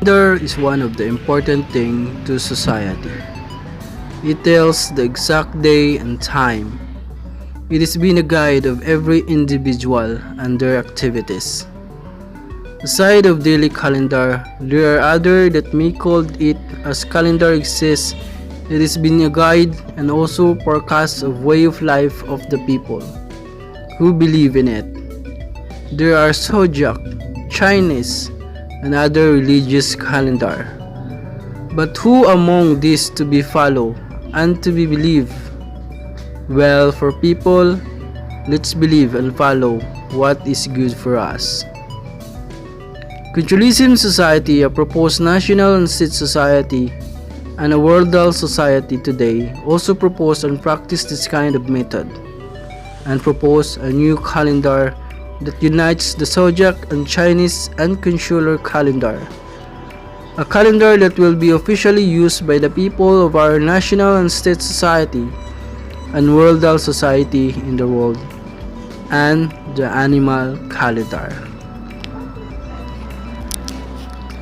Calendar is one of the important things to society. It tells the exact day and time. It has been a guide of every individual and their activities. Aside of daily calendar, there are other that may called it as calendar exists. It has been a guide and also forecast of way of life of the people who believe in it. There are zodiac, Chinese, and other religious calendar. But who among these to be followed and to be believed? Well, for people, let's believe and follow what is good for us. Controlism Society, a proposed national and state society, and a worldal society today also propose and practice this kind of method, and propose a new calendar that unites the zodiac and Chinese and consular calendar. A calendar that will be officially used by the people of our national and state society and worldal society in the world, and the animal calendar.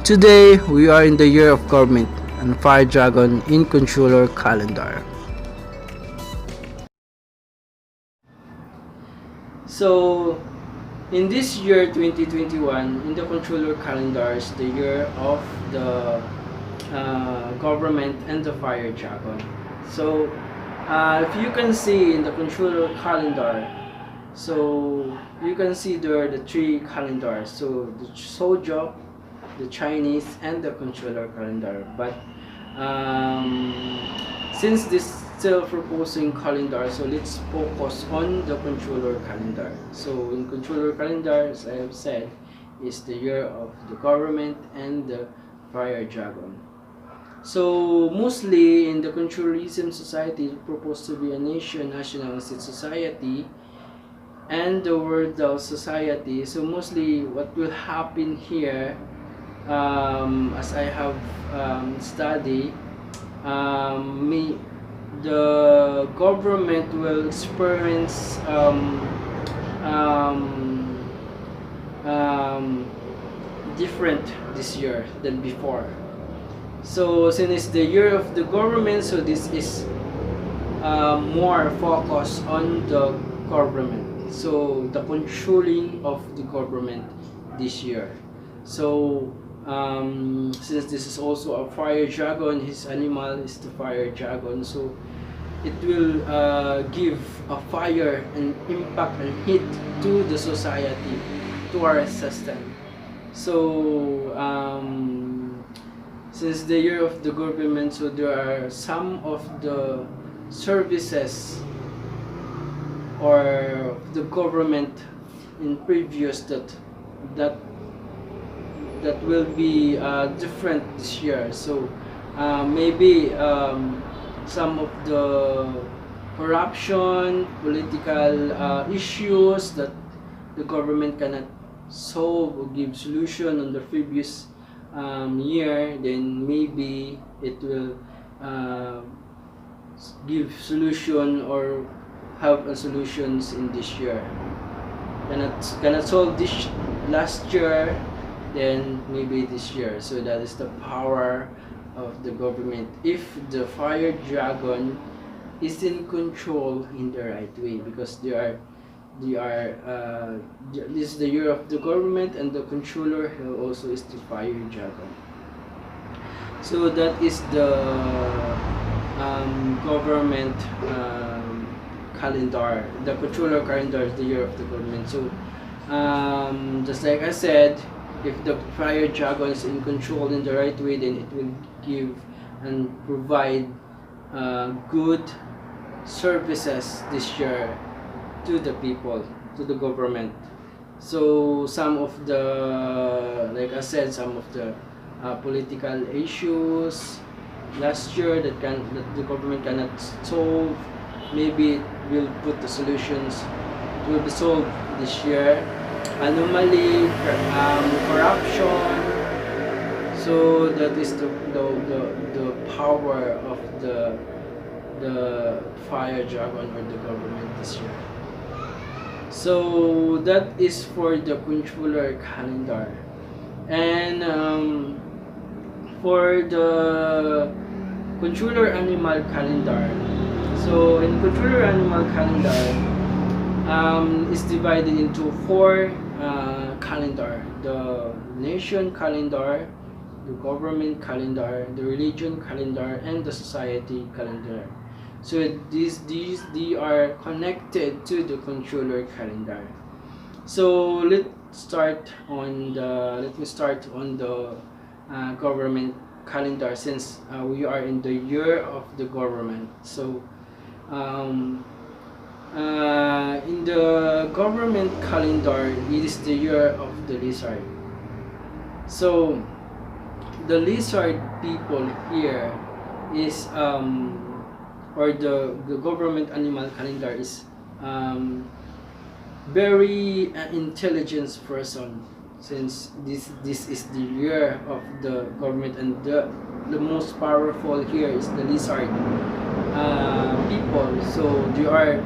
Today, we are in the year of government and fire dragon in consular calendar. So, in this year 2021, in the controller calendars, the year of the government and the fire dragon. So, if you can see in the controller calendar, so you can see there are the three calendars. So the zodiac, the Chinese, and the controller calendar. But since this still proposing calendar, so let's focus on the controller calendar. So in controller calendar, as I have said, is the year of the government and the fire dragon. So mostly in the controllerism society, it proposed to be a national and state society and the worldal society. So mostly what will happen here, as I have studied, the government will experience different this year than before. So since it's the year of the government, so this is more focus on the government. So the controlling of the government this year. So since this is also a fire dragon, his animal is the fire dragon. So it will give a fire and impact and heat to the society, to our system. So since the year of the government, so there are some of the services or the government in previous that will be different this year. So maybe some of the corruption, political issues that the government cannot solve or give solution on the previous year, then maybe it will give solution or have a solutions in this year. Cannot solve this last year, then maybe this year. So that is the power of the government if the fire dragon is in control in the right way, because this is the year of the government and the controller also is the fire dragon. So that is the government calendar. The controller calendar is the year of the government. So just like I said, if the fire dragon is in control in the right way, then it will give and provide good services this year to the people, to the government. So some of the, like I said, some of the political issues last year that the government cannot solve, maybe it will put the solutions. It will be solved this year. Anomaly, corruption. So that is the power of the fire dragon or the government this year. So that is for the controller calendar. And For the controller animal calendar, so in controller animal calendar, is divided into four calendar: the nation calendar, the government calendar, the religion calendar, and the society calendar. So these they are connected to the controller calendar. So let me start on the government calendar, since we are in the year of the government. So um, in the government calendar, it is the year of the lizard. So the lizard people here is or the government animal calendar is very intelligent person, since this is the year of the government, and the most powerful here is the lizard people. So they are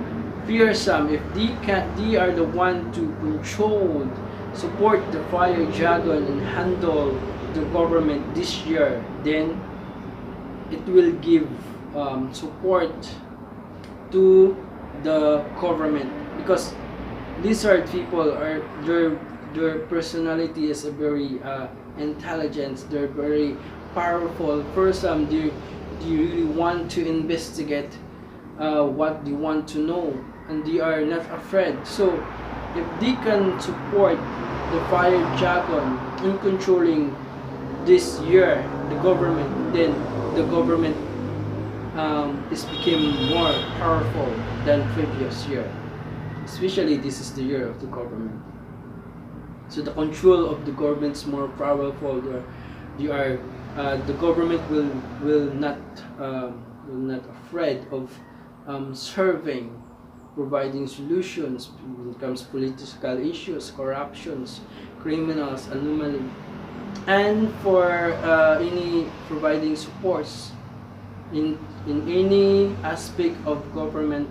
fearsome. If they are the one to control, support the fire dragon and handle the government this year, then it will give support to the government, because lizard people are their personality is a very intelligent. They're very powerful. First, they really want to investigate what they want to know, and they are not afraid. So if they can support the fire dragon in controlling this year the government, then the government is became more powerful than previous year. Especially this is the year of the government. So the control of the government is more powerful. The government will not afraid of serving, providing solutions when it comes to political issues, corruptions, criminals, anomaly, and for any providing supports in any aspect of government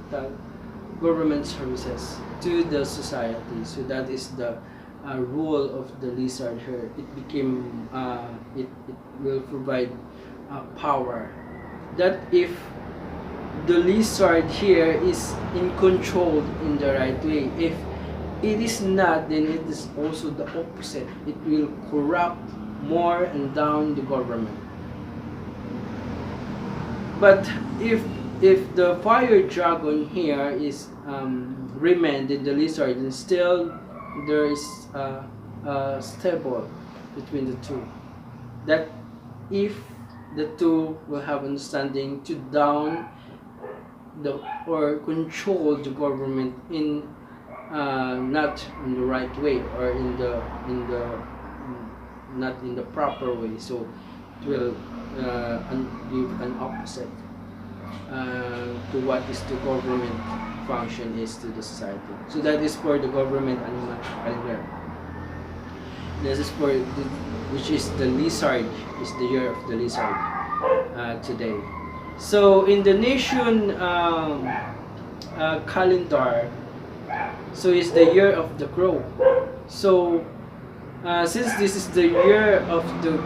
services to the society. So that is the role of the lizard here. It became it will provide power. That if the lizard here is in control in the right way, if it is not, then it is also the opposite. It will corrupt more and down the government. But if the fire dragon here is remained in the lizard, and still there is stable between the two, that if the two will have understanding to down the or control the government in not in the right way, or in the not in the proper way, so it will give an opposite to what is the government function is to the society. So that is for the government animal calendar. This is for which is the lizard, is the year of the lizard today. So in the nation calendar, so it's the year of the crow. So since this is the year of the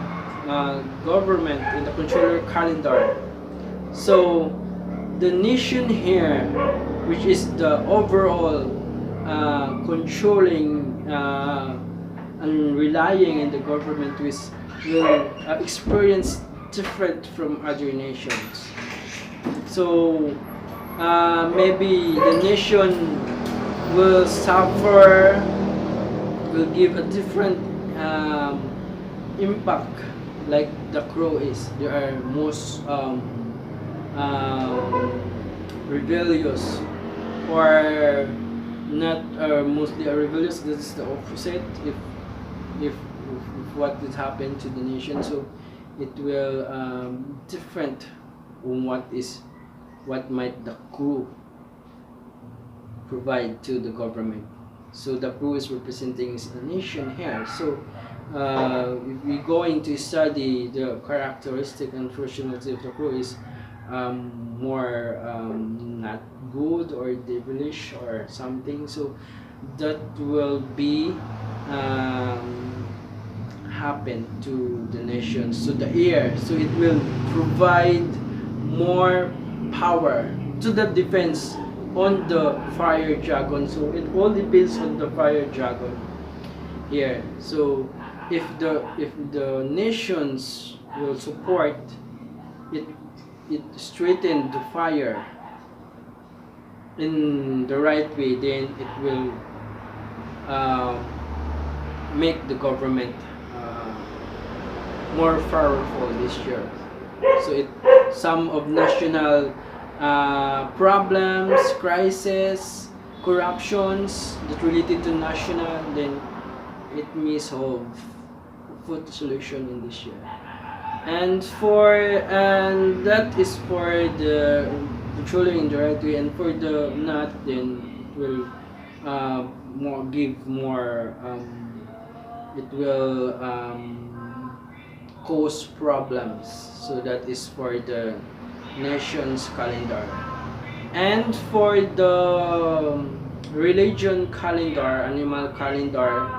government in the controller calendar, so the nation here, which is the overall controlling and relying in the government, will experience different from other nations. So maybe the nation will suffer, will give a different impact like the crow is. They are most rebellious, or not mostly rebellious. This is the opposite. If what would happen to the nation, so it will different from what might the crew provide to the government. So the crew is representing a nation here. So if we're going to study the characteristic and personality of the crew is more not good or devilish or something. So that will be happen to the nations, to the air. So it will provide more power to the defense on the fire dragon. So it all depends on the fire dragon here. So if the nations will support it, it straighten the fire in the right way, then it will make the government more powerful this year. So some of national problems, crisis, corruptions that related to national, then it may solve food solution in this year. And that is for the controlling indirectly, and for the not, then it will it will cause problems. So that is for the nation's calendar. And for the religion calendar, animal calendar,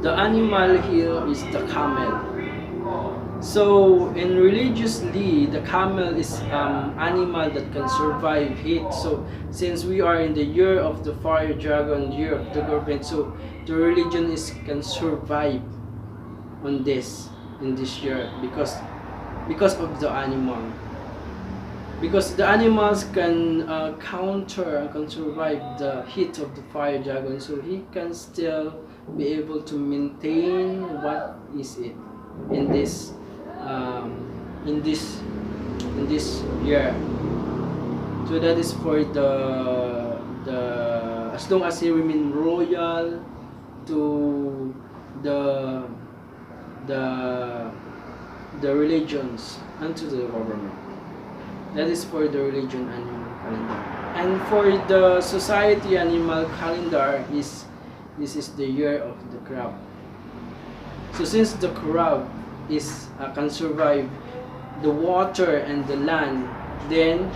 the animal here is the camel. So in religiously, the camel is animal that can survive heat. So since we are in the year of the fire dragon, year of the government, so the religion can survive on this in this year because of the animal. Because the animals can counter and can survive the heat of the fire dragon, so he can still be able to maintain what is it in this year. So that is for the as long as he remain royal to the religions and to the government. That is for the religion animal calendar. And for the society animal calendar, this is the year of the crab. So since the crab can survive the water and the land, then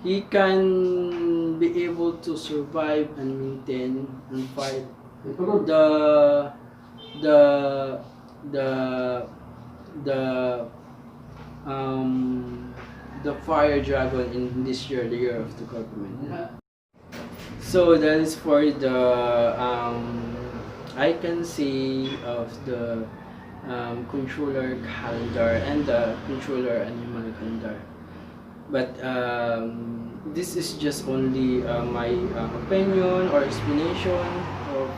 he can be able to survive and maintain and fight the fire dragon in this year, the year of the government. So that is for the I can see of the controller calendar and the controller animal calendar. But this is just only my opinion or explanation of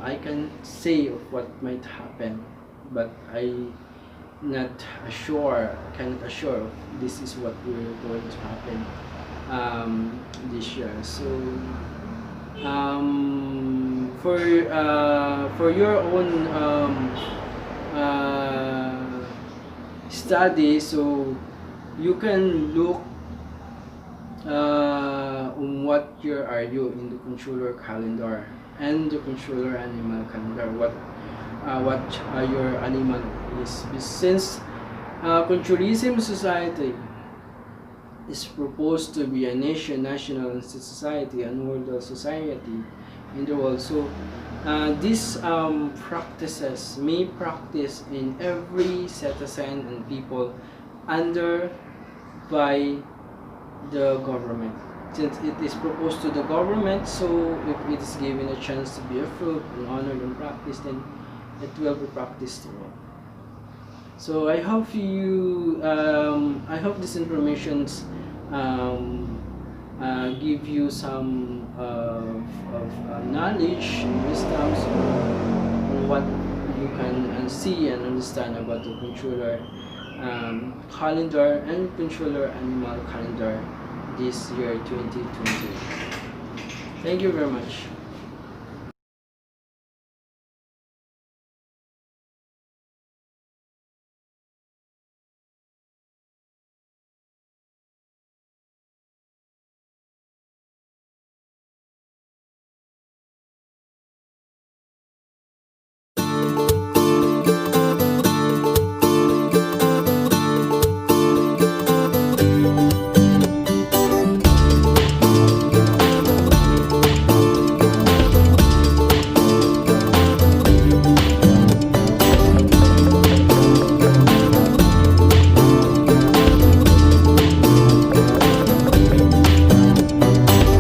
I can say of what might happen, but I cannot assure if this is what will going to happen this year. So for your own study, so you can look on what year are you in the controller calendar and the controller animal calendar, what your animal is. Since controlism society is proposed to be a national society and world society in the world, so these practices may practice in every citizen and people under by the government. Since it is proposed to the government, so if it is given a chance to be approved and honored and practiced, then it will be practiced to all. So I hope I hope this information give you some of knowledge and wisdom on what you can see and understand about the controller calendar and controller animal calendar this year 2020. Thank you very much.